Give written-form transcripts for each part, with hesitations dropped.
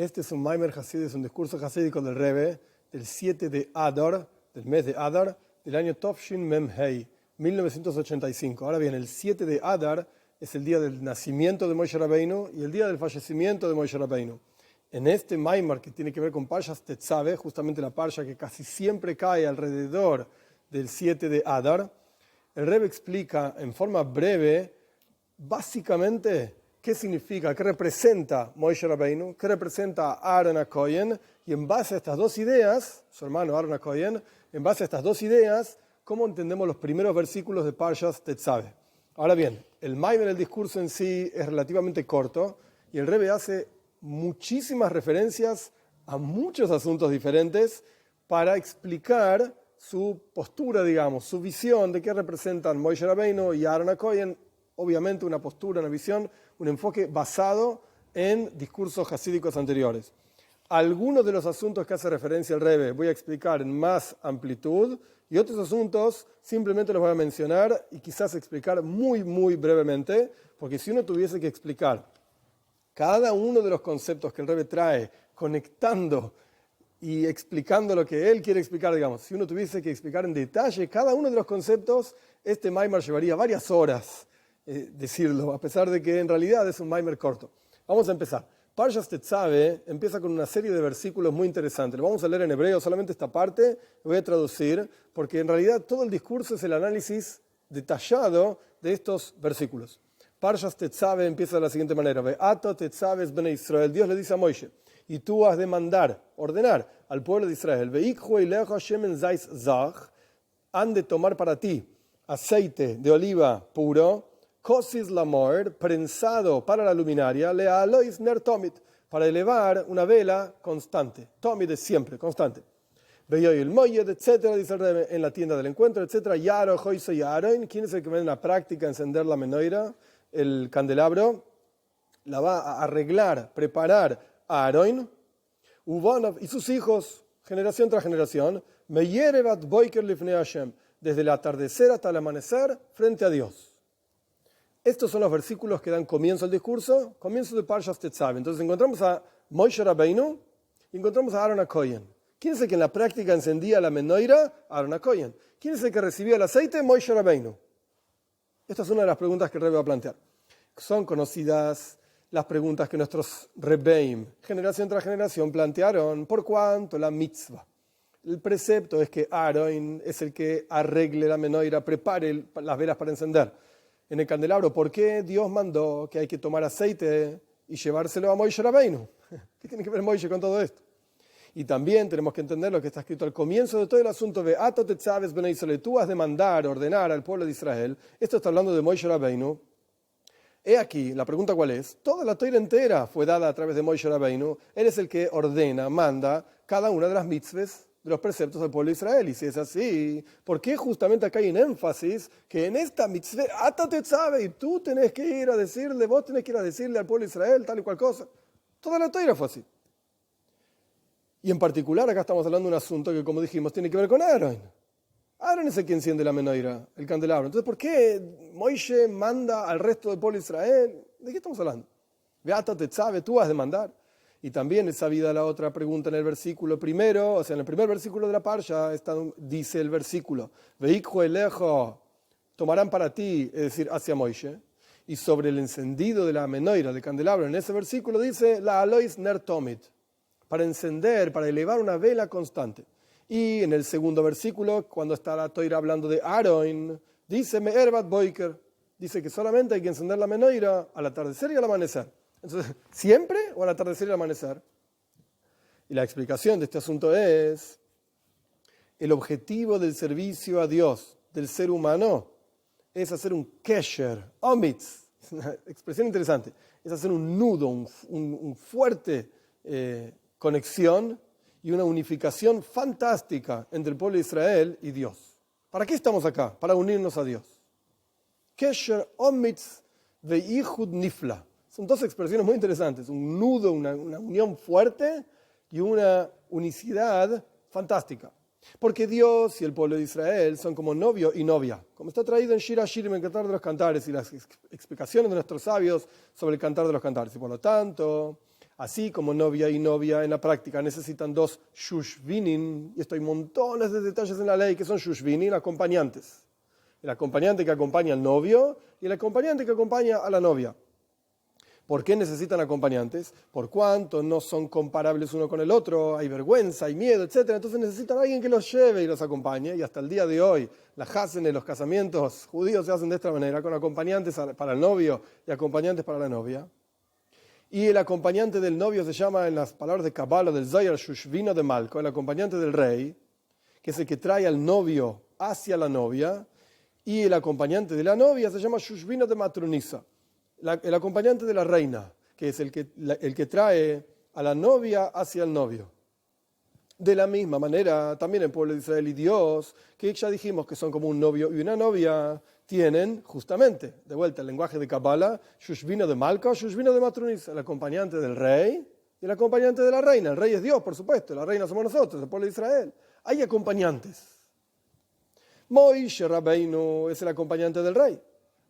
Este es un Maimer Hasid, es un discurso hasídico del Rebbe del 7 de Adar, del mes de Adar, del año Tovshin Mem Hei, 1985. Ahora bien, el 7 de Adar es el día del nacimiento de Moshe Rabbeinu y el día del fallecimiento de Moshe Rabbeinu. En este Maimer, que tiene que ver con Parshas Tetzaveh, justamente la parsha que casi siempre cae alrededor del 7 de Adar, el Rebbe explica en forma breve, básicamente, qué significa, qué representa Moshe Rabbeinu, qué representa Aaron HaKohen, y en base a estas dos ideas, su hermano Aaron HaKohen, en base a estas dos ideas, cómo entendemos los primeros versículos de Parshas Tetzaveh. Ahora bien, el Maimer, el discurso en sí, es relativamente corto, y el Rebbe hace muchísimas referencias a muchos asuntos diferentes para explicar su postura, digamos, su visión de qué representan Moshe Rabbeinu y Aaron HaKohen. Obviamente una postura, una visión, un enfoque basado en discursos hasídicos anteriores. Algunos de los asuntos que hace referencia el Rebbe voy a explicar en más amplitud y otros asuntos simplemente los voy a mencionar y quizás explicar muy brevemente, porque si uno tuviese que explicar cada uno de los conceptos que el Rebbe trae, conectando y explicando lo que él quiere explicar, digamos, si uno tuviese que explicar en detalle cada uno de los conceptos, este Maimer llevaría varias horas decirlo, a pesar de que en realidad es un Maimer corto. Vamos a empezar. Parshas Tetzaveh empieza con una serie de versículos muy interesantes. Lo vamos a leer en hebreo, solamente esta parte lo voy a traducir, porque en realidad todo el discurso es el análisis detallado de estos versículos. Parshas Tetzaveh empieza de la siguiente manera: Ve'ato Tetzaveh bnei Israel. Dios le dice a Moshe, y tú has de mandar, ordenar al pueblo de Israel, Ve'ikhu eilecha shemen zayis zach, han de tomar para ti aceite de oliva puro, Kosis Lamor, prensado para la luminaria, Lealois Ner Tomit, para elevar una vela constante. Tomit es siempre, constante. Veyoy el Moyed, etcétera, dice el Rebbe, en la tienda del encuentro, etcétera. Yaro, Joiso y Aaron. ¿Quién es el que va en la práctica a encender la menorá, el candelabro? La va a arreglar, preparar a Aaron. Ubonov y sus hijos, generación tras generación. Meyerevat Boiker Lifnei Hashem, desde el atardecer hasta el amanecer, frente a Dios. Estos son los versículos que dan comienzo al discurso, comienzo de Parshas Tetzaveh. Entonces encontramos a Moshe Rabbeinu y encontramos a Aaron HaKohen. ¿Quién es el que en la práctica encendía la menorá? Aaron HaKohen. ¿Quién es el que recibía el aceite? Moshe Rabbeinu. Esta es una de las preguntas que el Rebbe va a plantear. Son conocidas las preguntas que nuestros Rebbeim, generación tras generación, plantearon por cuanto la mitzvah. El precepto es que Aaron es el que arregle la menorá, prepare las velas para encender. En el candelabro, ¿por qué Dios mandó que hay que tomar aceite y llevárselo a Moshe Rabbeinu? ¿Qué tiene que ver Moshe con todo esto? Y también tenemos que entender lo que está escrito al comienzo de todo el asunto de Ato Tetzaveh bnei Israel. Tú has de mandar, ordenar al pueblo de Israel. Esto está hablando de Moshe Rabbeinu. He aquí, la pregunta cuál es. Toda la Torá entera fue dada a través de Moshe Rabbeinu. Él es el que ordena, manda cada una de las mitzvahs, de los preceptos del pueblo de Israel. Y si es así, ¿por qué justamente acá hay un énfasis que en esta mitzvah, Ato Tetzaveh, y tú tenés que ir a decirle, vos tenés que ir a decirle al pueblo de Israel tal y cual cosa? Toda la Torá fue así. Y en particular acá estamos hablando de un asunto que, como dijimos, tiene que ver con Aaron. Aaron es el que enciende la menorá, el candelabro. Entonces, ¿por qué Moshe manda al resto del pueblo de Israel? ¿De qué estamos hablando? Ato Tetzaveh, tú has de mandar. Y también es sabida la otra pregunta en el versículo primero, o sea, en el primer versículo de la parsha dice el versículo, Veikhu elejo, tomarán para ti, es decir, hacia Moshe. Y sobre el encendido de la menorá, del candelabro, en ese versículo dice, la alois ner tomit, para encender, para elevar una vela constante. Y en el segundo versículo, cuando está la Torá hablando de Aaron, dice, me'ervat boiker, dice que solamente hay que encender la menorá al atardecer y al amanecer. Entonces, ¿siempre o al atardecer y al amanecer? Y la explicación de este asunto es, el objetivo del servicio a Dios del ser humano es hacer un kesher, omitz, es una expresión interesante, es hacer un nudo, un fuerte conexión y una unificación fantástica entre el pueblo de Israel y Dios. ¿Para qué estamos acá? Para unirnos a Dios. Kesher, omitz, ve'ihud nifla. Son dos expresiones muy interesantes, un nudo, una unión fuerte y una unicidad fantástica. Porque Dios y el pueblo de Israel son como novio y novia, como está traído en Shir Hashirim, en el Cantar de los Cantares, y las explicaciones de nuestros sabios sobre el Cantar de los Cantares. Y por lo tanto, Así como novia y novia en la práctica necesitan dos shushvinin, y esto hay montones de detalles en la ley que son shushvinin, acompañantes. El acompañante que acompaña al novio y el acompañante que acompaña a la novia. ¿Por qué necesitan acompañantes? Por cuanto no son comparables uno con el otro, hay vergüenza, hay miedo, etc. Entonces necesitan a alguien que los lleve y los acompañe. Y hasta el día de hoy, las hasen en los casamientos judíos se hacen de esta manera, con acompañantes para el novio y acompañantes para la novia. Y el acompañante del novio se llama, en las palabras de Kabbalah del Zohar, Shushvino de Malco, el acompañante del rey, que es el que trae al novio hacia la novia. Y el acompañante de la novia se llama Shushvino de Matronisa, el acompañante de la reina, que es el que trae a la novia hacia el novio. De la misma manera, también el pueblo de Israel y Dios, que ya dijimos que son como un novio y una novia, tienen justamente, de vuelta, el lenguaje de Kabbalah, Shushvino de Malka, Shushvino de Matronisa, el acompañante del rey y el acompañante de la reina. El rey es Dios, por supuesto, la reina somos nosotros, el pueblo de Israel. Hay acompañantes. Moishe Rabbeinu es el acompañante del rey.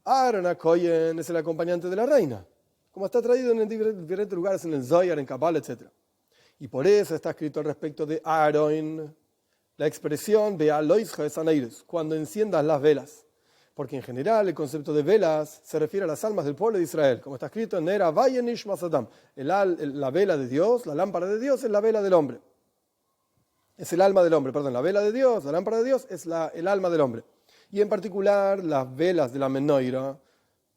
Aaron HaKohen es el acompañante de la reina, como está traído en diferentes lugares en el Zohar, en Kabbalah, etc. Y por eso está escrito al respecto de Aaron la expresión Be'aloisha es Aneires, cuando enciendas las velas. Porque en general el concepto de velas se refiere a las almas del pueblo de Israel, como está escrito en Nera Vayenish Masadam. La vela de Dios, la lámpara de Dios es la vela del hombre. Es el alma del hombre, perdón, la vela de Dios, la lámpara de Dios es el alma del hombre. Y en particular las velas de la menorá,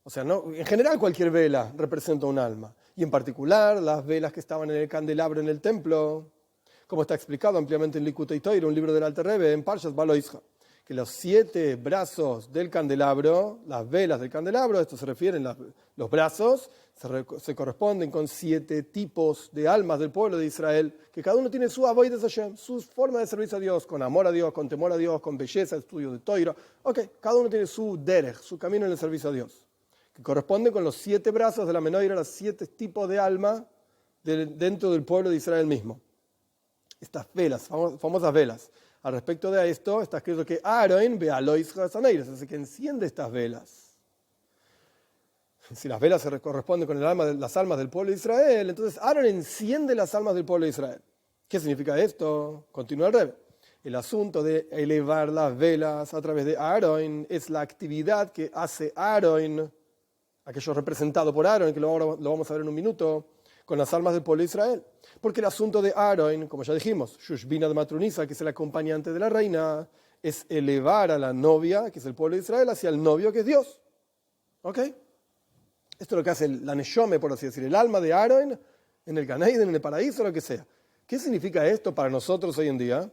o sea, no, en general cualquier vela representa un alma. Y en particular las velas que estaban en el candelabro en el templo, como está explicado ampliamente en Likutei Torah, un libro del Alter Rebbe, en Parshas Baloisha, que los 7 brazos del candelabro, las velas del candelabro, esto se refieren, los brazos, se corresponden con 7 tipos de almas del pueblo de Israel, que cada uno tiene su avodas Hashem, su forma de servicio a Dios, con amor a Dios, con temor a Dios, con belleza, estudio de Torah. Cada uno tiene su derech, su camino en el servicio a Dios, que corresponde con los 7 brazos de la menorá, los 7 tipos de alma dentro del pueblo de Israel mismo. Estas velas, famosas velas. Al respecto de esto, está escrito que Aaron Be'aloisha es Aneires, así que enciende estas velas. Si las velas se corresponden con las almas del pueblo de Israel, entonces Aaron enciende las almas del pueblo de Israel. ¿Qué significa esto? Continúa el Rebbe. El asunto de elevar las velas a través de Aaron es la actividad que hace Aaron, aquello representado por Aaron, que lo vamos a ver en un minuto, con las almas del pueblo de Israel. Porque el asunto de Aaron, como ya dijimos, Shushvina de Matronisa, que es el acompañante de la reina, es elevar a la novia, que es el pueblo de Israel, hacia el novio, que es Dios. ¿Ok? Esto es lo que hace la Neshome, por así decir, el alma de Aaron en el Gan Eden, en el paraíso, lo que sea. ¿Qué significa esto para nosotros hoy en día?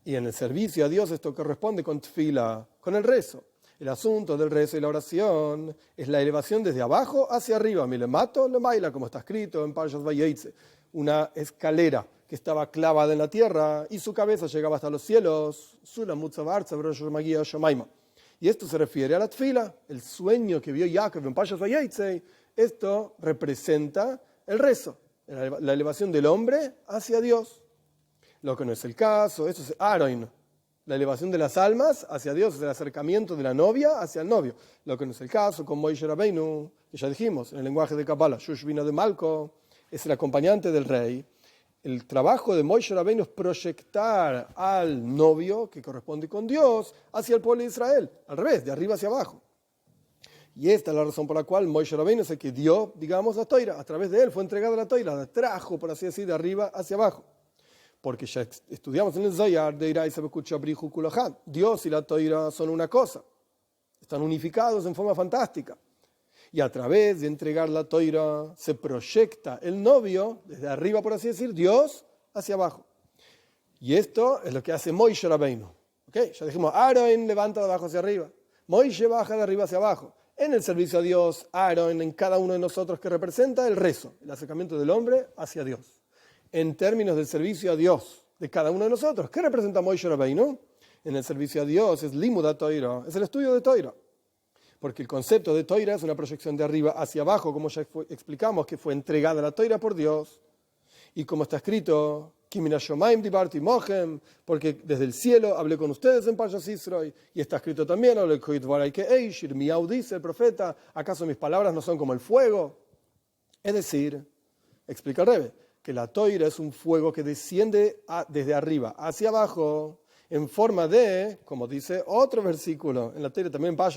Y en el servicio a Dios esto corresponde con tefila, con el rezo. El asunto del rezo y la oración es la elevación desde abajo hacia arriba. Milemato le baila, como está escrito en Parshas Vayetze, una escalera que estaba clavada en la tierra y su cabeza llegaba hasta los cielos. Y esto se refiere a la tefila, el sueño que vio Jacob en Parshas Vayetze. Esto representa el rezo, la elevación del hombre hacia Dios. Lo que no es el caso, esto es Aaron, la elevación de las almas hacia Dios, es el acercamiento de la novia hacia el novio. Lo que no es el caso con Moishe Rabbeinu, que ya dijimos en el lenguaje de Kabbalah, Shushvina de Malko, es el acompañante del rey. El trabajo de Moishe Rabbeinu es proyectar al novio, que corresponde con Dios, hacia el pueblo de Israel, al revés, de arriba hacia abajo. Y esta es la razón por la cual Moishe Rabbeinu es el que dio, digamos, la Torah. A través de él fue entregada la Torah, la trajo, por así decir, de arriba hacia abajo. Porque ya estudiamos en el Zohar de Irai Sabekucha Brihu Kulahad. Dios y la Torah son una cosa. Están unificados en forma fantástica. Y a través de entregar la Torah se proyecta el novio, desde arriba, por así decir, Dios hacia abajo. Y esto es lo que hace Moishe Rabbeinu. ¿Okay? Ya dijimos, Aaron levanta de abajo hacia arriba. Moishe baja de arriba hacia abajo. En el servicio a Dios, Aaron, en cada uno de nosotros, que representa el rezo, el acercamiento del hombre hacia Dios. En términos del servicio a Dios de cada uno de nosotros, ¿qué representa Moishe Rabbeinu? En el servicio a Dios es Limud Torah, es el estudio de Torah. Porque el concepto de Torah es una proyección de arriba hacia abajo, como ya explicamos, que fue entregada la Torah por Dios. Y como está escrito, porque desde el cielo hablé con ustedes en Parshas Yisro, y está escrito también, dice el profeta, ¿acaso mis palabras no son como el fuego? Es decir, explica el Rebbe, que la toira es un fuego que desciende desde arriba hacia abajo, en forma de, como dice otro versículo, en la toira también, la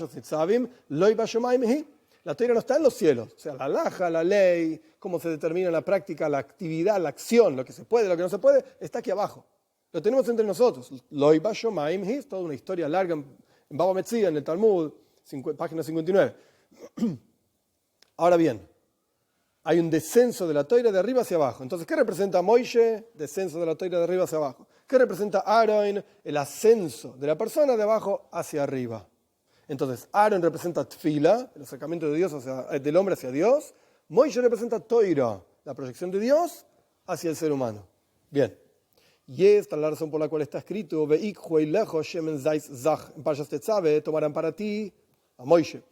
toira no está en los cielos, o sea, la halajá, la ley, cómo se determina la práctica, la actividad, la acción, lo que se puede, lo que no se puede, está aquí abajo. Lo tenemos entre nosotros. Loi bashomaim hi, es toda una historia larga en Baba Metzia, en el Talmud, página 59. Ahora bien, hay un descenso de la toira de arriba hacia abajo. Entonces, ¿qué representa Moishe? Descenso de la toira de arriba hacia abajo. ¿Qué representa Aaron? El ascenso de la persona de abajo hacia arriba. Entonces, Aaron representa Tfila, el acercamiento de Dios del hombre hacia Dios. Moishe representa Toira, la proyección de Dios hacia el ser humano. Bien. Y esta es la razón por la cual está escrito: en Parshas Tetzave tomarán para ti, a Moishe,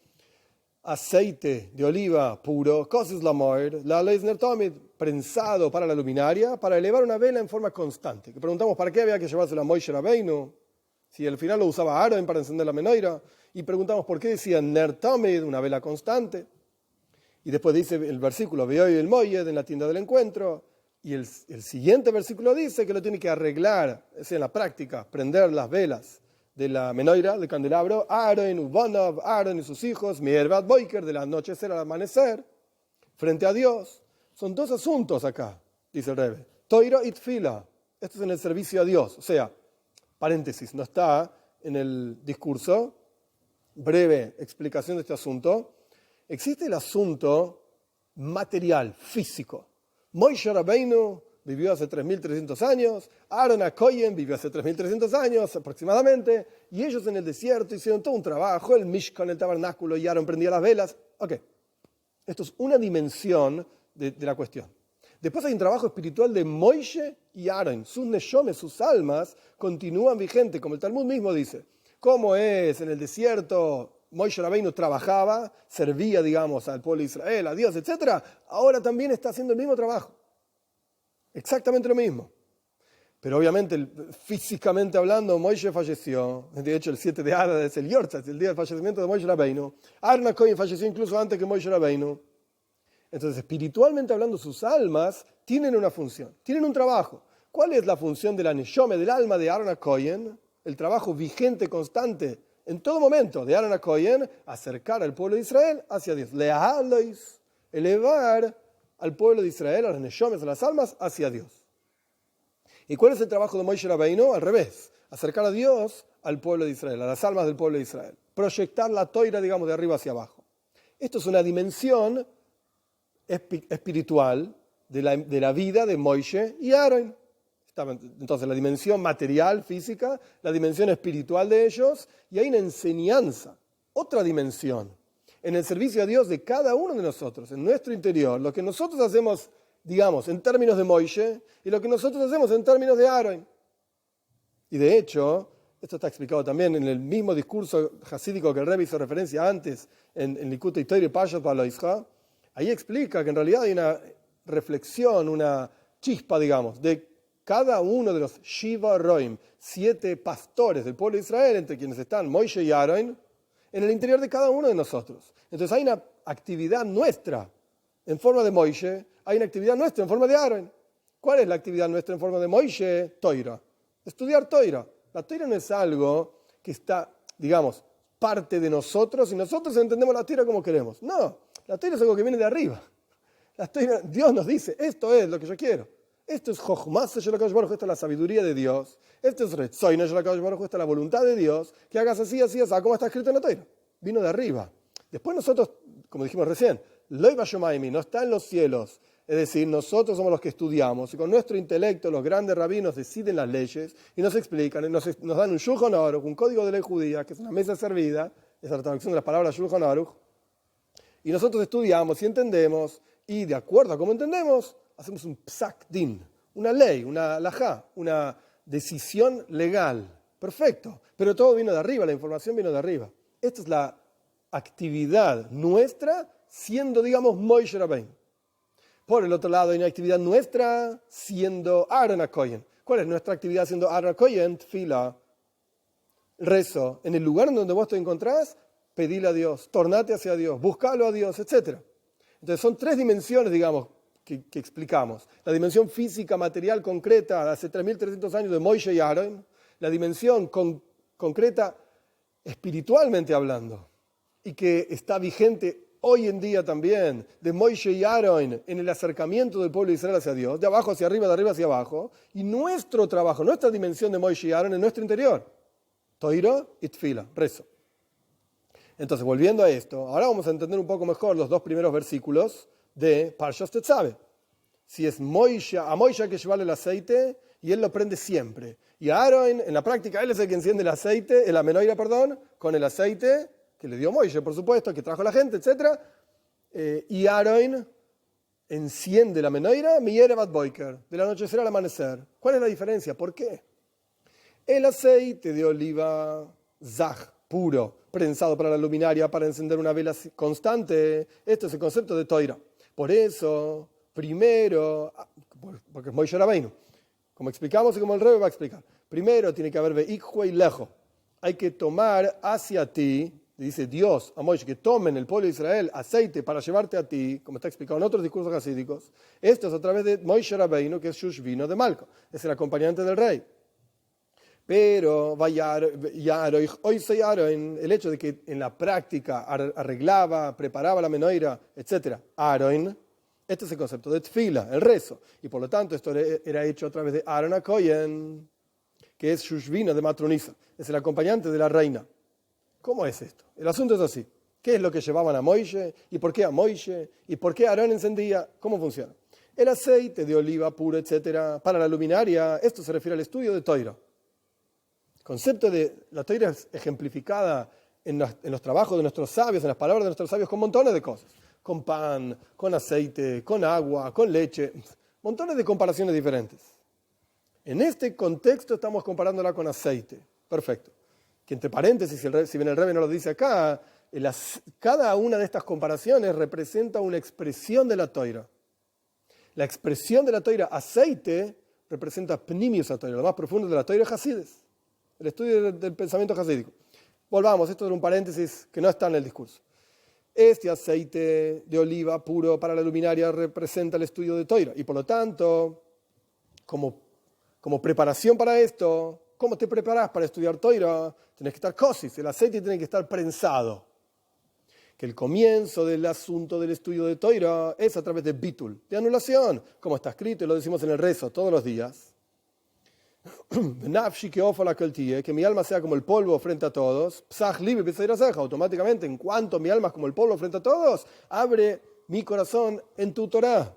aceite de oliva puro, kosis lamoir, la leisner tomid, prensado para la luminaria, para elevar una vela en forma constante. Que preguntamos para qué había que llevárselo a Moishe Rabbeinu, si al final lo usaba Aaron para encender la menorá, y preguntamos por qué decía ner tomid, una vela constante. Y después dice el versículo, Veoy el Moyed, en la tienda del encuentro. Y el siguiente versículo dice que lo tiene que arreglar, es en la práctica, prender las velas de la menorá, del candelabro, Aaron, Ubanav, Aaron y sus hijos, Miervat Boiker, del anochecer al amanecer, frente a Dios. Son dos asuntos acá, dice el Rebbe. Toira y Tfila. Esto es en el servicio a Dios. O sea, paréntesis, no está en el discurso, breve explicación de este asunto. Existe el asunto material, físico. Moishe Rabbeinu vivió hace 3.300 años, Aaron HaKohen vivió hace 3.300 años aproximadamente, y ellos en el desierto hicieron todo un trabajo, el Mishkan, el tabernáculo, y Aaron prendía las velas. Ok, esto es una dimensión de la cuestión. Después hay un trabajo espiritual de Moishe y Aaron. Sus neshomes, sus almas, continúan vigentes, como el Talmud mismo dice. ¿Cómo es en el desierto? Moishe Rabbeinu trabajaba, servía, digamos, al pueblo de Israel, a Dios, etc. Ahora también está haciendo el mismo trabajo. Exactamente lo mismo. Pero obviamente, físicamente hablando, Moishe falleció. De hecho, el 7 de Adar es el Yortzeit, el día del fallecimiento de Moishe Rabbeinu. Aaron HaKohen falleció incluso antes que Moishe Rabbeinu. Entonces, espiritualmente hablando, sus almas tienen una función, tienen un trabajo. ¿Cuál es la función de la neshome, del alma de Aaron HaKohen? El trabajo vigente, constante, en todo momento, de Aaron HaKohen, acercar al pueblo de Israel hacia Dios. Leahalois, elevar al pueblo de Israel, a las neshomes, a las almas, hacia Dios. ¿Y cuál es el trabajo de Moishe Rabbeinu? Al revés, acercar a Dios al pueblo de Israel, a las almas del pueblo de Israel. Proyectar la toira, digamos, de arriba hacia abajo. Esto es una dimensión espiritual de la vida de Moishe y Aaron. Entonces, la dimensión material, física, la dimensión espiritual de ellos, y hay una enseñanza, otra dimensión, en el servicio a Dios de cada uno de nosotros, en nuestro interior, lo que nosotros hacemos, digamos, en términos de Moishe, y lo que nosotros hacemos en términos de Aaron. Y de hecho, esto está explicado también en el mismo discurso hasídico que el Rebbe hizo referencia antes, en Likutei Torah y Parshas Baloisha. Ahí explica que en realidad hay una reflexión, una chispa, digamos, de cada uno de los Shiva Roim, 7 pastores del pueblo de Israel, entre quienes están Moishe y Aaron, en el interior de cada uno de nosotros. Entonces hay una actividad nuestra en forma de Moishe, hay una actividad nuestra en forma de Aaron. ¿Cuál es la actividad nuestra en forma de Moishe? Toira. Estudiar Toira. La Toira no es algo que está, digamos, parte de nosotros y nosotros entendemos la Toira como queremos. No, la Toira es algo que viene de arriba. La Toira, Dios nos dice, esto es lo que yo quiero. Esto es Jochmas Shel HaKadosh Baruj Hu, esta es la sabiduría de Dios. Esto es Retzoin Shel HaKadosh Baruj Hu, esta es la voluntad de Dios, que hagas así, así, así, como está escrito en la Toira. Vino de arriba. Después nosotros, como dijimos recién, Loi Bashomaimi, no está en los cielos. Es decir, nosotros somos los que estudiamos y con nuestro intelecto los grandes rabinos deciden las leyes y nos explican, nos dan un Shulchan Aruch, un código de ley judía, que es una mesa servida, es la traducción de las palabras Shulchan Aruch, y nosotros estudiamos y entendemos, y de acuerdo a cómo entendemos, hacemos un psak din, una ley, una halajá, una decisión legal. Perfecto. Pero todo vino de arriba, la información vino de arriba. Esta es la actividad nuestra siendo, digamos, Moishe Rabbeinu. Por el otro lado, hay una actividad nuestra siendo Aaron HaKohen. ¿Cuál es nuestra actividad siendo Aaron HaKohen? Tfila, rezo. En el lugar en donde vos te encontrás, pedile a Dios, tornate hacia Dios, buscalo a Dios, etc. Entonces son 3 dimensiones, digamos, que explicamos. La dimensión física, material, concreta, hace 3.300 años de Moishe y Aaron, la dimensión concreta espiritualmente hablando, y que está vigente hoy en día también, de Moishe y Aaron en el acercamiento del pueblo de Israel hacia Dios, de abajo hacia arriba, de arriba hacia abajo, y nuestro trabajo, nuestra dimensión de Moishe y Aaron en nuestro interior. Toira y Tfila, rezo. Entonces, volviendo a esto, ahora vamos a entender un poco mejor los dos primeros versículos de Parshas Tetzaveh. Si es Moishe, a Moishe hay que llevarle el aceite y él lo prende siempre. Y a Aaron, en la práctica, él es el que enciende el aceite, la menorá, con el aceite que le dio Moishe, por supuesto, que trajo la gente, etc. Y Aaron enciende la menorá, Miyerevat Boiker, del anochecer al amanecer. ¿Cuál es la diferencia? ¿Por qué? El aceite de oliva zaj, puro, prensado para la luminaria, para encender una vela constante. Esto es el concepto de Toira. Por eso, primero, porque es Moishe Rabbeinu, como explicamos y como el Rebbe va a explicar, primero tiene que haber veikjue y lejo. Hay que tomar hacia ti, dice Dios a Moishe, que tomen el pueblo de Israel aceite para llevarte a ti, como está explicado en otros discursos hasídicos. Esto es a través de Moishe Rabbeinu, que es Shushvino de Malco, es el acompañante del rey. Pero hoy soy Aaron, el hecho de que en la práctica arreglaba, preparaba la menorá, etc. Aaron, este es el concepto de tfila, el rezo. Y por lo tanto esto era hecho a través de Aaron HaKohen, que es Shushvino de Matronisa, es el acompañante de la reina. ¿Cómo es esto? El asunto es así. ¿Qué es lo que llevaban a Moishe? ¿Y por qué a Moishe? ¿Y por qué Aarón encendía? ¿Cómo funciona? El aceite de oliva puro, etc. Para la luminaria, esto se refiere al estudio de Toira. El concepto de la Toira es ejemplificada en los trabajos de nuestros sabios, en las palabras de nuestros sabios, con montones de cosas. Con pan, con aceite, con agua, con leche. Montones de comparaciones diferentes. En este contexto estamos comparándola con aceite. Perfecto. Que entre paréntesis, si bien el Rebbe no lo dice acá, cada una de estas comparaciones representa una expresión de la Toira. La expresión de la Toira, aceite, representa Pnimius a Toira, lo más profundo de la Toira Hasides, el estudio del pensamiento hasídico. Volvamos, esto es un paréntesis que no está en el discurso. Este aceite de oliva puro para la luminaria representa el estudio de Toira, y por lo tanto, como preparación para esto, ¿cómo te preparás para estudiar Toira? Tenés que estar kosis, el aceite tiene que estar prensado. Que el comienzo del asunto del estudio de Toira es a través de bitul, de anulación, como está escrito y lo decimos en el rezo todos los días. Que mi alma sea como el polvo frente a todos. Automáticamente, en cuanto mi alma es como el polvo frente a todos, abre mi corazón en tu Torah.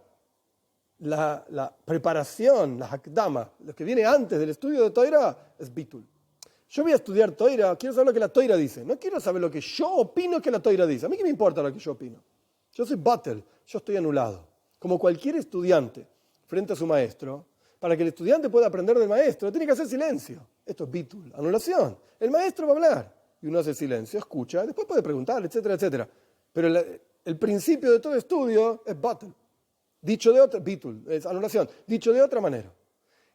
La preparación, la hakdama, lo que viene antes del estudio de Toira es bitul. Yo voy a estudiar Toira, quiero saber lo que la Toira dice. No quiero saber lo que yo opino que la Toira dice. A mí qué me importa lo que yo opino. Yo soy batel, yo estoy anulado. Como cualquier estudiante frente a su maestro, para que el estudiante pueda aprender del maestro, tiene que hacer silencio. Esto es bitul, anulación. El maestro va a hablar y uno hace silencio, escucha, después puede preguntar, etcétera, etcétera. Pero el principio de todo estudio es batel. Dicho de otra, bitul, es anulación. Dicho de otra manera,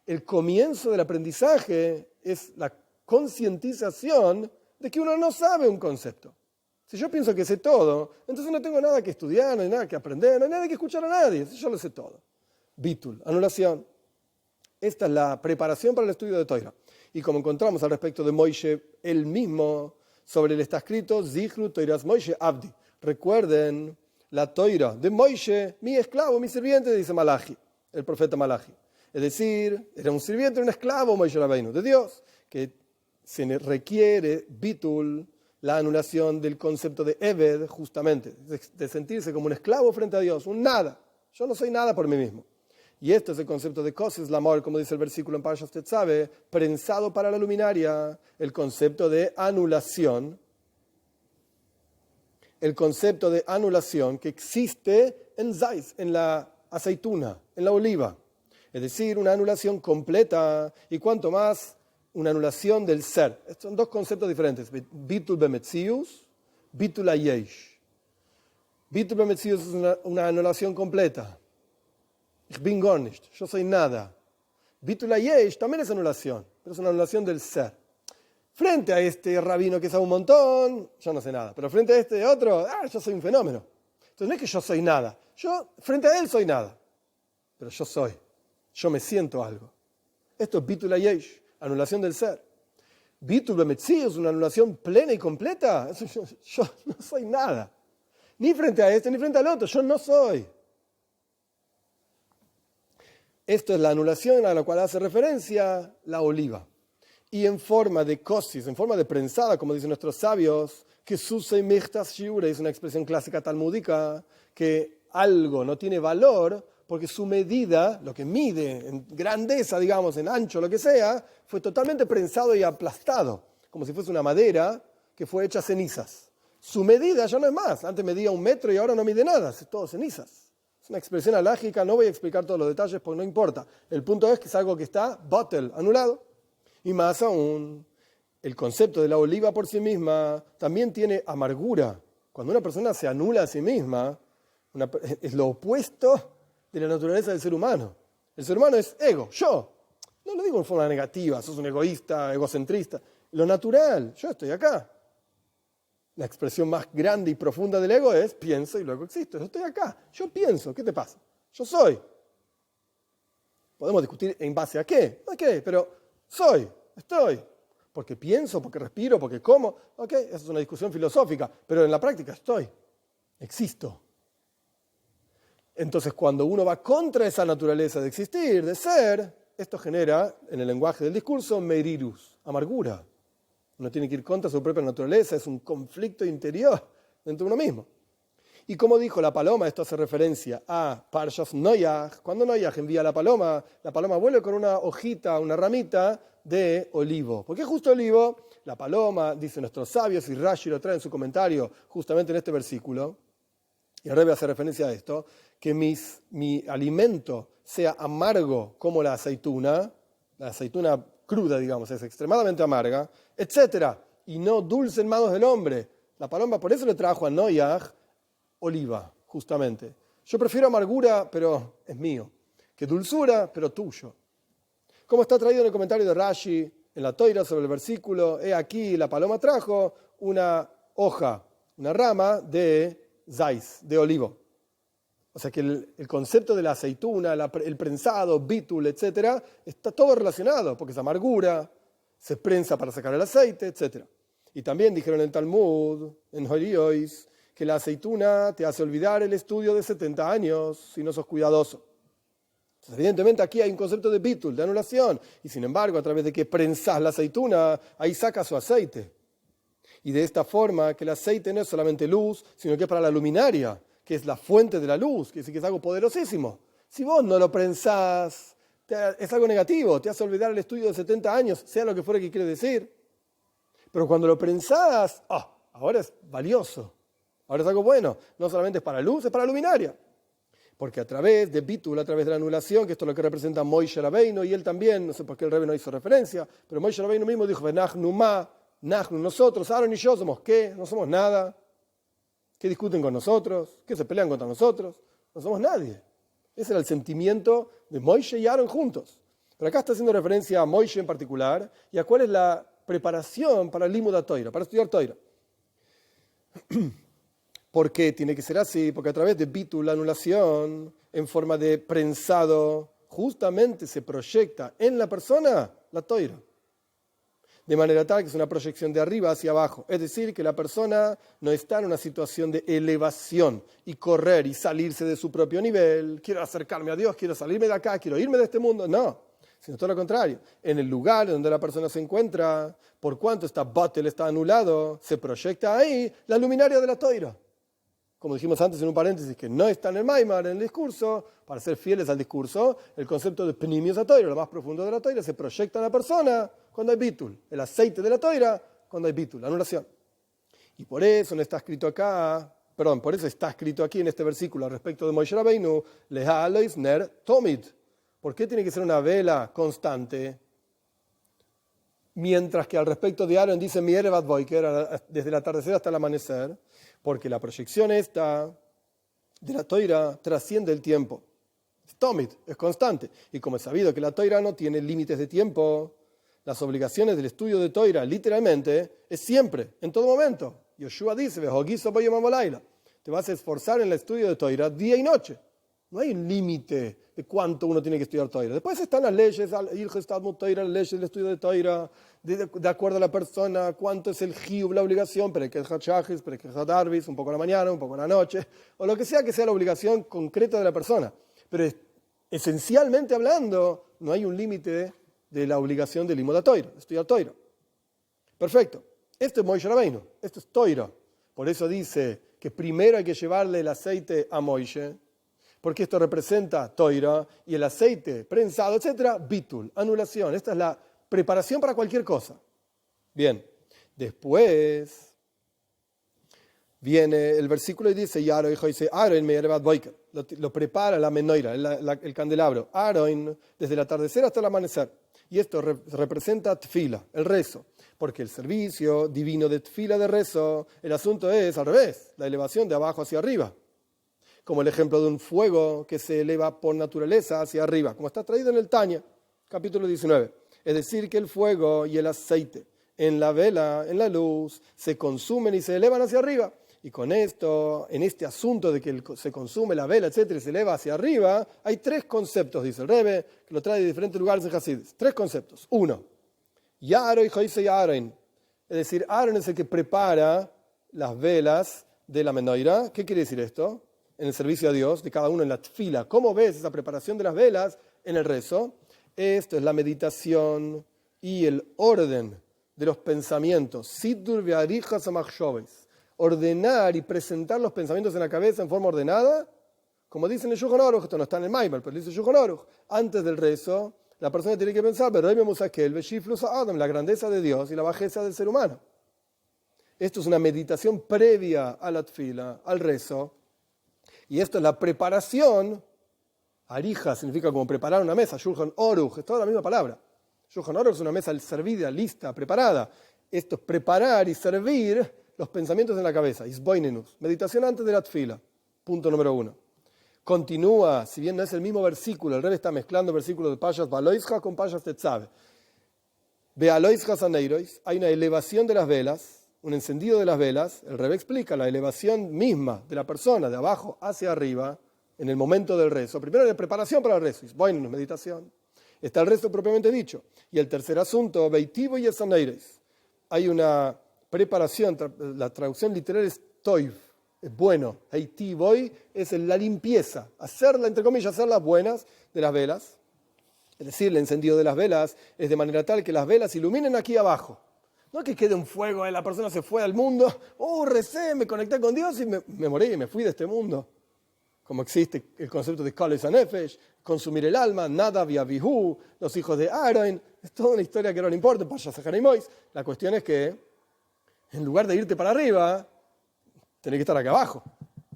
el comienzo del aprendizaje es la concientización de que uno no sabe un concepto. Si yo pienso que sé todo, entonces no tengo nada que estudiar, no hay nada que aprender, no hay nada que escuchar a nadie, yo lo sé todo. Bitul, anulación. Esta es la preparación para el estudio de Toira. Y como encontramos al respecto de Moishe, él mismo, sobre él está escrito, Zichru Toiras Moishe Abdi. Recuerden la Toira de Moishe, mi esclavo, mi sirviente, dice Malachi, el profeta Malachi. Es decir, era un sirviente, un esclavo, Moishe Rabbeinu, de Dios, que se requiere bitul, la anulación del concepto de Eved, justamente, de sentirse como un esclavo frente a Dios, un nada. Yo no soy nada por mí mismo. Y esto es el concepto de Kosis Lamor, como dice el versículo en Parshas Tetzaveh, prensado para la luminaria, el concepto de anulación. El concepto de anulación que existe en Zais, en la aceituna, en la oliva. Es decir, una anulación completa y cuanto más una anulación del ser. Estos son dos conceptos diferentes. Bitul bemetzius, bitul ayesh. Bitul bemetzius es una anulación completa. Ich bin gar nicht, yo soy nada. Bitul ayesh también es anulación, pero es una anulación del ser. Frente a este rabino que sabe un montón, yo no sé nada. Pero frente a este otro, yo soy un fenómeno. Entonces no es que yo soy nada. Yo, frente a él, soy nada. pero yo soy. Yo me siento algo. Esto es bitul hayesh, anulación del ser. Bitul bemetzi es una anulación plena y completa. Yo no soy nada. Ni frente a este, ni frente al otro. Yo no soy. Esto es la anulación a la cual hace referencia la oliva. Y en forma de kosis, en forma de prensada, como dicen nuestros sabios, que susei michtas shiure es una expresión clásica talmúdica, que algo no tiene valor porque su medida, lo que mide en grandeza, digamos, en ancho, lo que sea, fue totalmente prensado y aplastado, como si fuese una madera que fue hecha cenizas. Su medida ya no es más. Antes medía 1 metro y ahora no mide nada, es todo cenizas. Es una expresión alágica, no voy a explicar todos los detalles porque no importa. El punto es que es algo que está batel, anulado. Y más aún, el concepto de la oliva por sí misma también tiene amargura. Cuando una persona se anula a sí misma, es lo opuesto de la naturaleza del ser humano. El ser humano es ego, yo. No lo digo en forma negativa, sos un egoísta, egocentrista. Lo natural, yo estoy acá. La expresión más grande y profunda del ego es pienso y luego existo. Yo estoy acá, yo pienso, ¿qué te pasa? Yo soy. Podemos discutir en base a qué, pero soy, estoy. Porque pienso, porque respiro, porque como. Esa es una discusión filosófica, pero en la práctica estoy, existo. Entonces, cuando uno va contra esa naturaleza de existir, de ser, esto genera, en el lenguaje del discurso, merirus, amargura. Uno tiene que ir contra su propia naturaleza, es un conflicto interior dentro de uno mismo. Y como dijo la paloma, esto hace referencia a Parshas Noyaj. Cuando Noyaj envía a la paloma vuelve con una hojita, una ramita de olivo. ¿Por qué justo olivo? La paloma, dicen nuestros sabios, y Rashi lo trae en su comentario justamente en este versículo, y el Rebbe hace referencia a esto, que mi alimento sea amargo como la aceituna cruda, digamos, es extremadamente amarga, etc., y no dulce en manos del hombre. La paloma por eso le trajo a Noyaj oliva, justamente. Yo prefiero amargura, pero es mío, que dulzura, pero tuyo. Como está traído en el comentario de Rashi, en la Toira sobre el versículo, he aquí, la paloma trajo una hoja, una rama de zais, de olivo. O sea que el concepto de la aceituna, el prensado, bitul, etc., está todo relacionado, porque es amargura, se prensa para sacar el aceite, etc. Y también dijeron en el Talmud, en Horiois, que la aceituna te hace olvidar el estudio de 70 años si no sos cuidadoso. Entonces, evidentemente aquí hay un concepto de bitul, de anulación, y sin embargo, a través de que prensás la aceituna, ahí saca su aceite. Y de esta forma, que el aceite no es solamente luz, sino que es para la luminaria, que es la fuente de la luz, que es algo poderosísimo. Si vos no lo prensás, es algo negativo, te hace olvidar el estudio de 70 años, sea lo que fuera que quiere decir. Pero cuando lo prensás, ahora es valioso, ahora es algo bueno. No solamente es para luz, es para luminaria. Porque a través de bitul, a través de la anulación, que esto es lo que representa Moishe Rabbeinu, y él también, no sé por qué el Rebbe no hizo referencia, pero Moishe Rabbeinu mismo dijo, Venachnu ma, Nachnu, nosotros, Aaron y yo, ¿somos qué? No somos nada. ¿Qué discuten con nosotros? ¿Qué se pelean contra nosotros? No somos nadie. Ese era el sentimiento de Moishe y Aaron juntos. Pero acá está haciendo referencia a Moishe en particular y a cuál es la preparación para el Limud HaTorah, para estudiar Torah. ¿Por qué tiene que ser así? Porque a través de bitul, la anulación, en forma de prensado, justamente se proyecta en la persona la Torah. De manera tal que es una proyección de arriba hacia abajo. Es decir, que la persona no está en una situación de elevación y correr y salirse de su propio nivel. Quiero acercarme a Dios, quiero salirme de acá, quiero irme de este mundo. No, sino todo lo contrario. En el lugar donde la persona se encuentra, por cuanto está batel, está anulado, se proyecta ahí la luminaria de la Torah. Como dijimos antes en un paréntesis, que no está en el Maimar, en el discurso, para ser fieles al discurso, el concepto de Pnimius HaTorah, lo más profundo de la Torah, se proyecta en la persona cuando hay bitul, el aceite de la Torah cuando hay bitul, la anulación. Y por eso no está escrito acá, por eso está escrito aquí en este versículo respecto de Moishe Rabbeinu, Leha Alois Ner Tomid. ¿Por qué tiene que ser una vela constante? Mientras que al respecto de Aaron dice mi Erevat Boiker, desde el atardecer hasta el amanecer, porque la proyección esta de la Torah trasciende el tiempo. Es Tomid, es constante. Y como es sabido que la Torah no tiene límites de tiempo, las obligaciones del estudio de Torah, literalmente, es siempre, en todo momento. Yoshua dice, te vas a esforzar en el estudio de Torah día y noche. No hay un límite de cuánto uno tiene que estudiar Toira. Después están las leyes, las leyes del estudio de Toira, de acuerdo a la persona, cuánto es el hiyub, la obligación, pero hay que dejar shachis, pero hay que dejar arbis, un poco a la mañana, un poco a la noche, o lo que sea la obligación concreta de la persona. Pero esencialmente hablando, no hay un límite de la obligación del limud Toira, de estudiar Toira. Perfecto. Esto es Moishe Rabbeinu, esto es Toira. Por eso dice que primero hay que llevarle el aceite a Moishe, porque esto representa Toira, y el aceite prensado, etcétera, bitul, anulación. Esta es la preparación para cualquier cosa. Bien, después viene el versículo y dice, lo prepara la menoira, el candelabro, Aaron, desde el atardecer hasta el amanecer. Y esto representa tfila, el rezo, porque el servicio divino de tfila, de rezo, el asunto es al revés, la elevación de abajo hacia arriba. Como el ejemplo de un fuego que se eleva por naturaleza hacia arriba, como está traído en el Tanya, capítulo 19. Es decir, que el fuego y el aceite en la vela, en la luz, se consumen y se elevan hacia arriba. Y con esto, en este asunto de que se consume la vela, etcétera, y se eleva hacia arriba, hay tres conceptos, dice el Rebbe, que lo trae de diferentes lugares en Hasidus. Tres conceptos. Uno, Yaro y Joise Aaron. Es decir, Aaron es el que prepara las velas de la menorá. ¿Qué quiere decir esto? En el servicio a Dios, de cada uno en la tfila. ¿Cómo ves esa preparación de las velas en el rezo? Esto es la meditación y el orden de los pensamientos. Siddur ve'arijas amachshoves. Ordenar y presentar los pensamientos en la cabeza en forma ordenada, como dice en el Shulchan Aruch, esto no está en el Maimar, pero dice el Shulchan Aruch, antes del rezo, la persona tiene que pensar, la grandeza de Dios y la bajeza del ser humano. Esto es una meditación previa a la tfila, al rezo, y esto es la preparación. Arija significa como preparar una mesa, Shulchan Aruch, es toda la misma palabra. Shulchan Aruch es una mesa servida, lista, preparada. Esto es preparar y servir los pensamientos en la cabeza. Isboinenus, meditación antes de la tfila. Punto número 1. Continúa, si bien no es el mismo versículo, el Rebbe está mezclando versículos de Payas Baloisja con Payas Tetzabe. Ve Aloisja Saneirois, hay una elevación de las velas, un encendido de las velas. El Rebbe explica la elevación misma de la persona, de abajo hacia arriba, en el momento del rezo. Primero la preparación para el rezo, Isboinenus, meditación. Está el rezo propiamente dicho. Y el tercer asunto, Beitivo y Saneirois. Hay una preparación, la traducción literal es toiv, es bueno. Heitivoy es la limpieza, hacerla, entre comillas, hacerlas buenas de las velas. Es decir, el encendido de las velas es de manera tal que las velas iluminen aquí abajo. No que quede un fuego, la persona se fue al mundo, recé, me conecté con Dios y me morí, me fui de este mundo. Como existe el concepto de Kales Hanefesh, consumir el alma, Nadav y Abihu, los hijos de Aaron. Es toda una historia que no le importa, Payas Hanimois. La cuestión es que en lugar de irte para arriba, tenés que estar aquí abajo.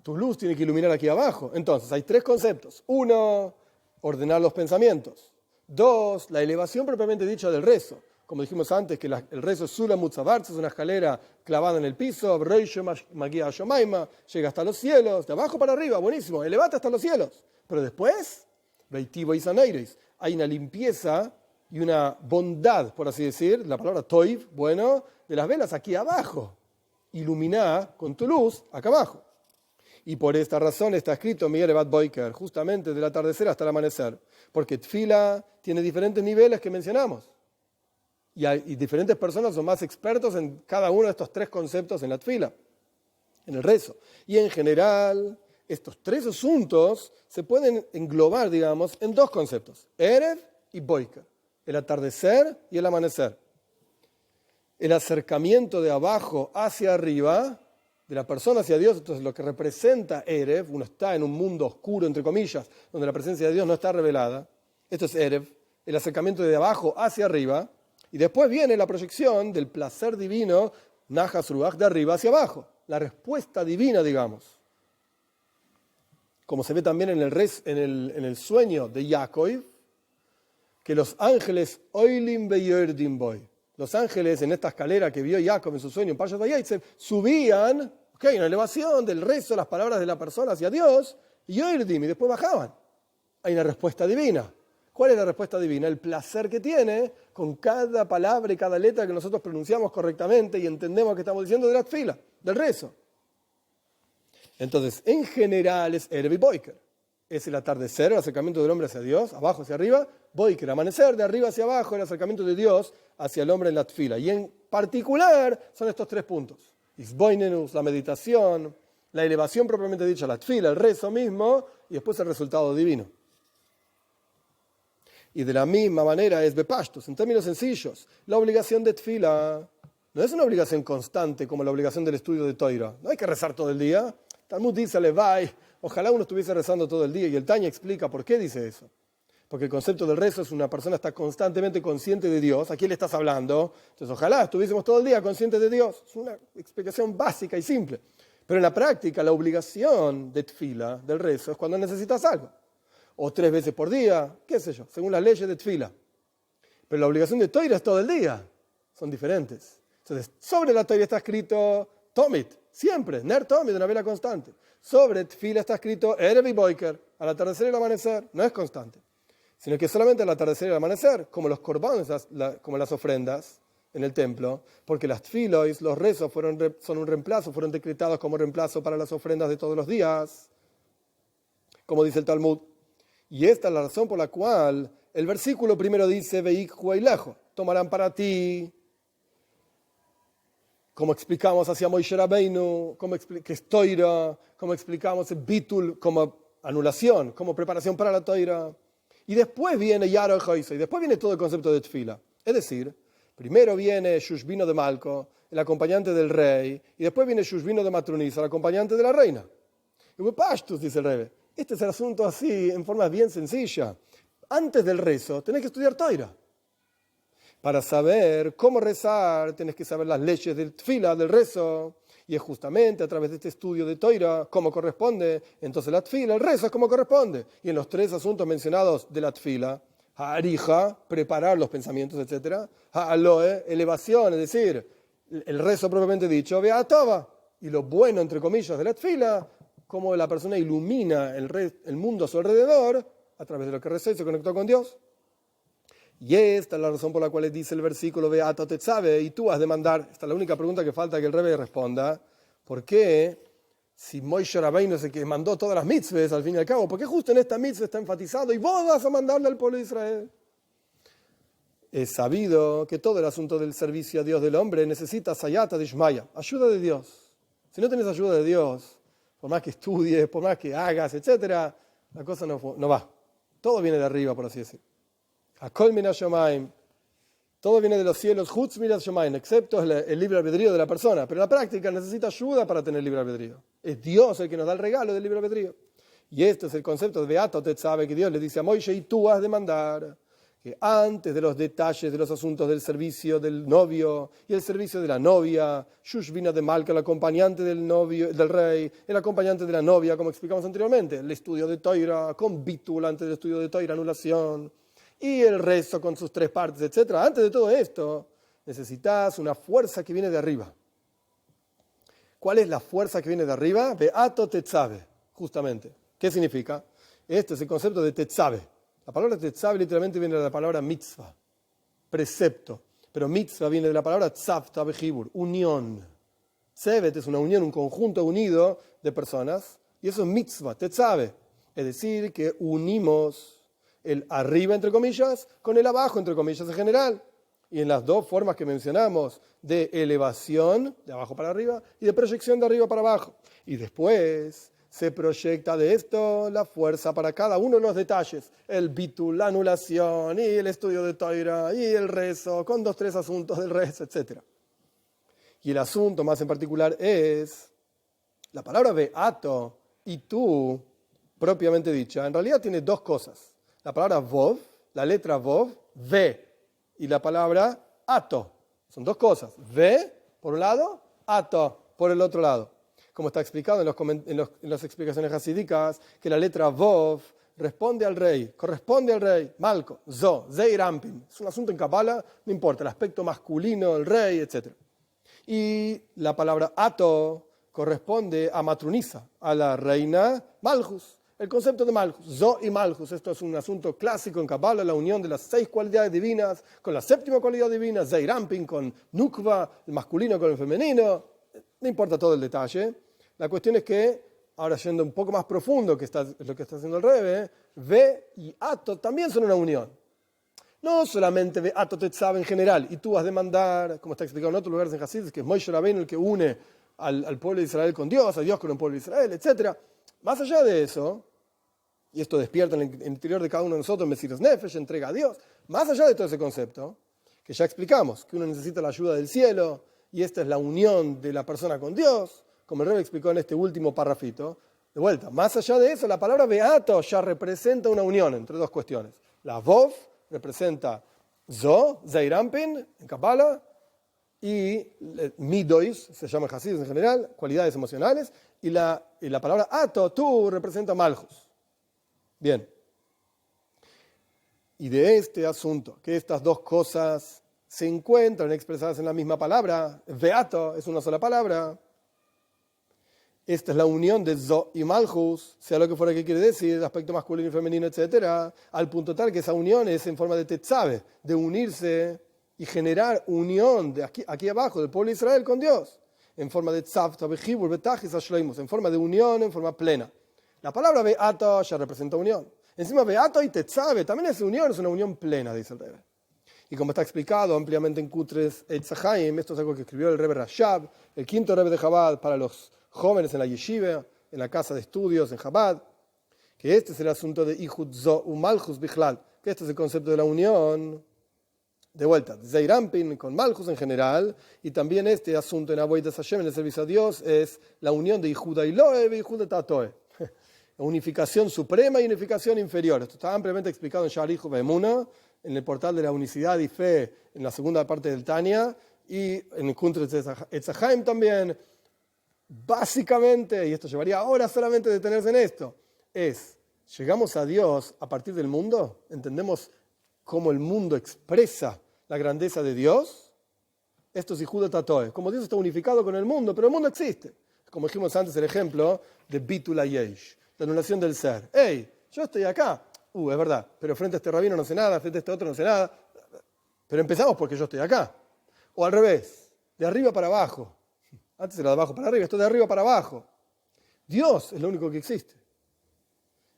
Tu luz tiene que iluminar aquí abajo. Entonces, hay tres conceptos. 1, ordenar los pensamientos. 2, la elevación propiamente dicha del rezo. Como dijimos antes, que el rezo es Sulam Mutzavartz, es una escalera clavada en el piso, Reisho Magia Shomaima, llega hasta los cielos, de abajo para arriba, buenísimo, elevate hasta los cielos. Pero después, Beitivo y Saneiris, hay una limpieza y una bondad, por así decir, la palabra toiv, bueno, de las velas aquí abajo. Iluminá con tu luz acá abajo. Y por esta razón está escrito Miguel Ebat Boiker, justamente del atardecer hasta el amanecer, porque tfila tiene diferentes niveles que mencionamos. Y diferentes personas son más expertos en cada uno de estos tres conceptos en la tfila, en el rezo. Y en general, estos tres asuntos se pueden englobar, digamos, en dos conceptos, Erev y Boiker, el atardecer y el amanecer. El acercamiento de abajo hacia arriba, de la persona hacia Dios, entonces lo que representa Erev, uno está en un mundo oscuro, entre comillas, donde la presencia de Dios no está revelada. Esto es Erev, el acercamiento de abajo hacia arriba. Y después viene la proyección del placer divino, Najas Ruach, de arriba hacia abajo. La respuesta divina, digamos. Como se ve también en el sueño de Yaakov, que los ángeles Oilim Beyordim Boy, los ángeles en esta escalera que vio Jacob en su sueño en Payas Vayetzev, subían, una elevación del rezo, las palabras de la persona hacia Dios, y Yordim, y después bajaban. Hay una respuesta divina. ¿Cuál es la respuesta divina? El placer que tiene con cada palabra y cada letra que nosotros pronunciamos correctamente y entendemos que estamos diciendo de la tfila, del rezo. Entonces, en general es Erev y Boiker. es el atardecer, el acercamiento del hombre hacia Dios, abajo hacia arriba. Boiker, amanecer, de arriba hacia abajo, el acercamiento de Dios hacia el hombre en la tfila. Y en particular son estos 3 puntos. Isboinenus, la meditación, la elevación propiamente dicha, la tfila, el rezo mismo, y después el resultado divino. Y de la misma manera es bepashtus, en términos sencillos, la obligación de tfila no es una obligación constante como la obligación del estudio de Toira. No hay que rezar todo el día. Talmud dice, levai, ojalá uno estuviese rezando todo el día. Y el Tanya explica por qué dice eso. Porque el concepto del rezo es una persona está constantemente consciente de Dios. ¿A quién le estás hablando? Entonces, ojalá estuviésemos todo el día conscientes de Dios. Es una explicación básica y simple. Pero en la práctica, la obligación de tfila, del rezo, es cuando necesitas algo. O 3 veces por día, qué sé yo, según las leyes de tfila. Pero la obligación de Toira es todo el día. Son diferentes. Entonces, sobre la Toira está escrito Tomit, siempre, Ner Tomit, una vela constante. Sobre tfila está escrito Erev y Boiker, al atardecer y al amanecer. No es constante. Sino que solamente al atardecer y al amanecer, como los korbanos, como las ofrendas en el templo, porque las tfilois, los rezos, son un reemplazo, fueron decretados como reemplazo para las ofrendas de todos los días, como dice el Talmud. Y esta es la razón por la cual el versículo primero dice, Veik huailejo, tomarán para ti, como explicamos hacia Moishe Rabbeinu, que es Toira, como explicamos el bitul como anulación, como preparación para la Toira. Y después viene Yaro Joisa, y después viene todo el concepto de tfila. Es decir, primero viene Shushvino de Malco, el acompañante del rey, y después viene Shushvino de Matrunisa, el acompañante de la reina. Y Pashtus, dice el Rebbe, este es el asunto así, en forma bien sencilla. Antes del rezo, tenés que estudiar Toira. Para saber cómo rezar, tenés que saber las leyes del tfila, del rezo. Y es justamente a través de este estudio de Toira, cómo corresponde. Entonces la tfila, el rezo es como corresponde. Y en los 3 asuntos mencionados de la tfila, ha'arija, preparar los pensamientos, etc. Ha'aloe, elevación, es decir, el rezo propiamente dicho, ve'atova. Y lo bueno, entre comillas, de la tfila, cómo la persona ilumina el mundo a su alrededor, a través de lo que rezó y se conectó con Dios. Y esta es la razón por la cual dice el versículo Beato Tetzabe, y tú has de mandar. Esta es la única pregunta que falta que el Rebbe responda. ¿Por qué, si Moishe Rabbeinu es el que mandó todas las mitzvahs, al fin y al cabo, por qué justo en esta mitzvah está enfatizado y vos vas a mandarle al pueblo de Israel? Es sabido que todo el asunto del servicio a Dios del hombre necesita sayata de Ishmaya, ayuda de Dios. Si no tenés ayuda de Dios, por más que estudies, por más que hagas, etc., la cosa no va. Todo viene de arriba, por así decir. Akol min hashamayim. Todo viene de los cielos, chutz min hashamayim, excepto el libre albedrío de la persona. Pero en la práctica necesita ayuda para tener libre albedrío. Es Dios el que nos da el regalo del libre albedrío. Y este es el concepto de Beato Tetzabe, que Dios le dice a Moishe, y tú has de mandar que antes de los detalles de los asuntos del servicio del novio y el servicio de la novia, Shushvina de Malca, el acompañante del novio, del rey, el acompañante de la novia, como explicamos anteriormente, el estudio de Toira, con bitul antes del estudio de Toira, anulación, y el rezo con sus 3 partes, etc. Antes de todo esto, necesitas una fuerza que viene de arriba. ¿Cuál es la fuerza que viene de arriba? Beato Tetzabe, justamente. ¿Qué significa? Este es el concepto de Tetzabe. La palabra Tetzabe literalmente viene de la palabra mitzvah, precepto. Pero mitzvah viene de la palabra tzavta bejibur, unión. Tzevet es una unión, un conjunto unido de personas. Y eso es mitzvah, Tetzabe. Es decir, que unimos el arriba, entre comillas, con el abajo, entre comillas, en general. Y en las 2 formas que mencionamos, de elevación, de abajo para arriba, y de proyección de arriba para abajo. Y después se proyecta de esto la fuerza para cada uno de los detalles. El bitul, la anulación, y el estudio de Toira, y el rezo, con 2, 3 asuntos del rezo, etc. Y el asunto más en particular es la palabra beato y tú, propiamente dicha, en realidad tiene 2 cosas. La palabra vov, la letra vov, ve, y la palabra ato. Son 2 cosas. Ve, por un lado, ato, por el otro lado. Como está explicado en las explicaciones hasídicas, que la letra vov responde al rey, corresponde al rey, Malco, Zo, Zeirampin. Es un asunto en Kabbalah, no importa, el aspecto masculino, el rey, etc. Y la palabra ato corresponde a Matrunisa, a la reina Malchus. El concepto de Malchus, Zo y Malchus, esto es un asunto clásico en Kabbalah, la unión de las 6 cualidades divinas con la 7ª cualidad divina, Zeirampin con Nukva, el masculino con el femenino, no importa todo el detalle. La cuestión es que ahora yendo un poco más profundo, que es lo que está haciendo el Rebbe, ve y ato también son una unión. No solamente ve ato tetzave en general, y tú vas a demandar, como está explicado en otros lugares en Hasidus, que es Moshe Rabbeinu el que une al pueblo de Israel con Dios, a Dios con el pueblo de Israel, etc. Más allá de eso, y esto despierta en el interior de cada uno de nosotros, Mesiras Nefesh, entrega a Dios, más allá de todo ese concepto, que ya explicamos, que uno necesita la ayuda del cielo, y esta es la unión de la persona con Dios, como el Rebbe explicó en este último parrafito. De vuelta, más allá de eso, la palabra beato ya representa una unión entre dos cuestiones. La vov representa zo, zeirampin, en Kabbalah, y midois, se llama Hasidus en general, cualidades emocionales, y la palabra ato, tú, representa malchus. Bien. Y de este asunto, que estas dos cosas se encuentran expresadas en la misma palabra, beato es una sola palabra, esta es la unión de zo y malchus, sea lo que fuera que quiere decir, aspecto masculino y femenino, etc., al punto tal que esa unión es en forma de tetzave, de unirse y generar unión de aquí abajo del pueblo de Israel con Dios, en forma de tzavta, bejibur, betachis, ashleimus, en forma de unión, en forma plena. La palabra beato ya representa unión. Encima beato y tetzave también es unión, es una unión plena, dice el Rebbe. Y como está explicado ampliamente en Kutres Eitz Haim, esto es algo que escribió el Rebbe Rashab, el quinto Rebbe de Chabad para los jóvenes en la yeshiva, en la casa de estudios en Chabad, que este es el asunto de Ihud Zo u Malchus Bichlal, que este es el concepto de la unión, de vuelta, Zeirampin con Malchus en general, y también este asunto en Avodas Hashem, en el servicio a Dios, es la unión de Ihud Ailoe y Ihud Tatoe, unificación suprema y unificación inferior. Esto está ampliamente explicado en Sharichu Be'emuna, en el portal de la unicidad y fe, en la segunda parte del Tanya, y en el Kutres Eitz Haim también. Básicamente, y esto llevaría horas solamente detenerse en esto, llegamos a Dios a partir del mundo, entendemos cómo el mundo expresa la grandeza de Dios. Esto es Ihud Tatoe, como Dios está unificado con el mundo, pero el mundo existe. Como dijimos antes, el ejemplo de Bitul Hayesh, la anulación del ser. Yo estoy acá, es verdad, pero frente a este rabino no sé nada, frente a este otro no sé nada, pero empezamos porque yo estoy acá. O al revés, de arriba para abajo. Antes era de abajo para arriba, esto de arriba para abajo. Dios es lo único que existe.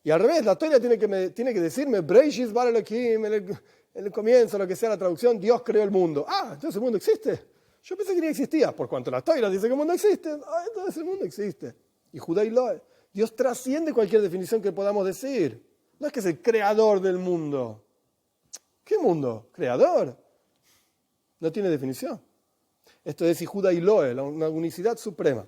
Y al revés, la Torah tiene que decirme, Breishis bar Elohim, en el comienzo, lo que sea la traducción, Dios creó el mundo. Entonces el mundo existe. Yo pensé que no existía. Por cuanto la Torah dice que el mundo existe, entonces el mundo existe. Y Judá y Loe. Dios trasciende cualquier definición que podamos decir. No es que es el creador del mundo. ¿Qué mundo? ¿Creador? No tiene definición. Esto es Judá y Loe, una unicidad suprema.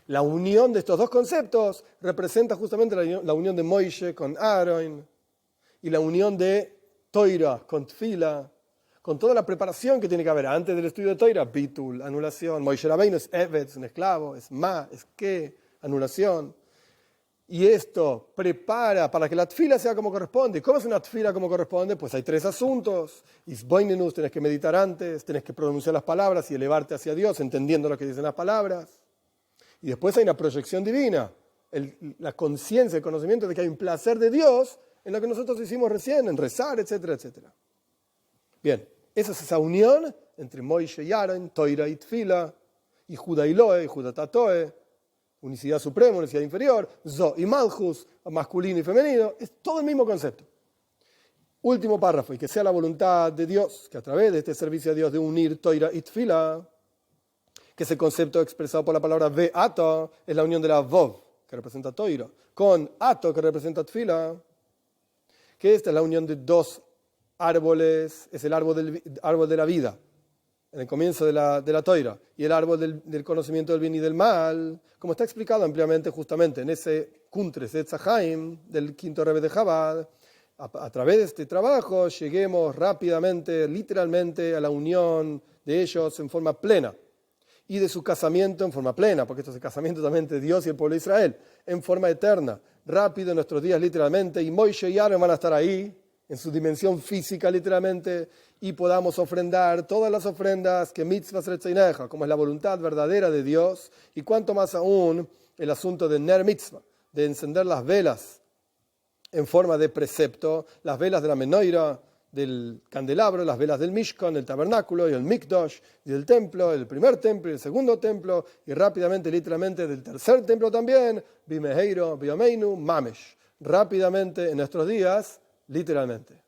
La unión de estos dos conceptos representa justamente la unión de Moishe con Aaron y la unión de Toira con Tfila, con toda la preparación que tiene que haber antes del estudio de Toira, Bitul, anulación. Moishe Rabbeinu es Eved, es un esclavo, es Ma, es Que, anulación. Y esto prepara para que la tfila sea como corresponde. ¿Cómo es una tfila como corresponde? Pues hay tres asuntos. Isboinenus, tenés que meditar antes, tenés que pronunciar las palabras y elevarte hacia Dios, entendiendo lo que dicen las palabras. Y después hay una proyección divina, la conciencia, el conocimiento de que hay un placer de Dios en lo que nosotros hicimos recién, en rezar, etcétera, etcétera. Bien, esa es esa unión entre Moishe y Aaron, Toira y tfila, y Judá y Loe, y Judá Tatoe, unicidad suprema, unicidad inferior, Zo y Malchus, masculino y femenino, es todo el mismo concepto. Último párrafo, y que sea la voluntad de Dios, que a través de este servicio a Dios de unir Toira y Tfila, que es el concepto expresado por la palabra Beato, es la unión de la Vov, que representa Toira, con Ato, que representa Tfila, que esta es la unión de dos árboles, es el árbol de la vida, en el comienzo de la Toira, y el árbol del conocimiento del bien y del mal, como está explicado ampliamente justamente en ese Kuntres Eitz Haim del quinto Rebbe de Chabad. A través de este trabajo lleguemos rápidamente, literalmente, a la unión de ellos en forma plena, y de su casamiento en forma plena, porque esto es el casamiento también de Dios y el pueblo de Israel, en forma eterna, rápido en nuestros días literalmente, y Moishe y Aaron van a estar ahí, en su dimensión física literalmente, y podamos ofrendar todas las ofrendas que mitzvahs retzeineja, como es la voluntad verdadera de Dios, y cuanto más aún el asunto de ner mitzvah, de encender las velas en forma de precepto, las velas de la menoira, del candelabro, las velas del Mishkan, del tabernáculo y el Mikdash y del templo, el primer templo y el segundo templo, y rápidamente, literalmente, del tercer templo también, Bimeheiro, Biomeinu, Mamesh. Rápidamente en nuestros días, literalmente.